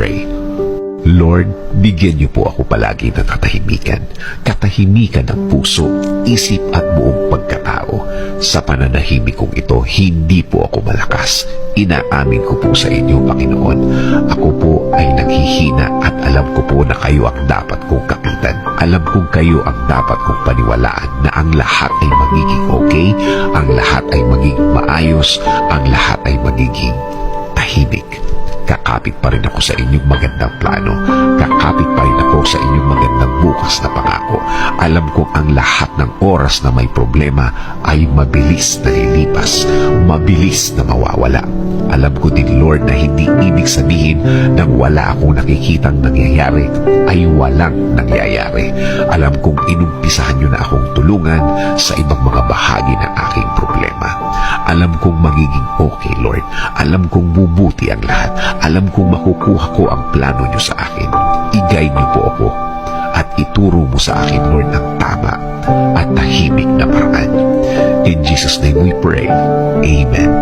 pray. Lord, bigyan niyo po ako palagi ng katahimikan. Katahimikan ng puso, isip at buong pagkatao. Sa pananahimik kong ito, hindi po ako malakas. Inaamin ko po sa inyo, Panginoon. Ako po ay naghihina at alam ko po na kayo ang dapat kong kapitan. Alam kong kayo ang dapat kong paniwalaan na ang lahat ay magiging okay, ang lahat ay magiging maayos, ang lahat ay magiging tahimik. Kakapit pa rin ako sa inyong magandang plano. Kakapit pa rin ako sa inyong magandang bukas na pangako. Alam kong ang lahat ng oras na may problema ay mabilis na lilipas, mabilis na mawawala. Alam ko din, Lord, na hindi ibig sabihin nang wala akong nakikitang nangyayari ay walang nangyayari. Alam kong inumpisahan niyo na akong tulungan sa ibang mga bahagi ng aking problema. Alam kong magiging okay, Lord. Alam kong bubuti ang lahat. Alam kong makukuha ko ang plano niyo sa akin. I-guide niyo po ako at ituro mo sa akin, Lord, ang tama at tahimik na paraan. In Jesus' name we pray. Amen.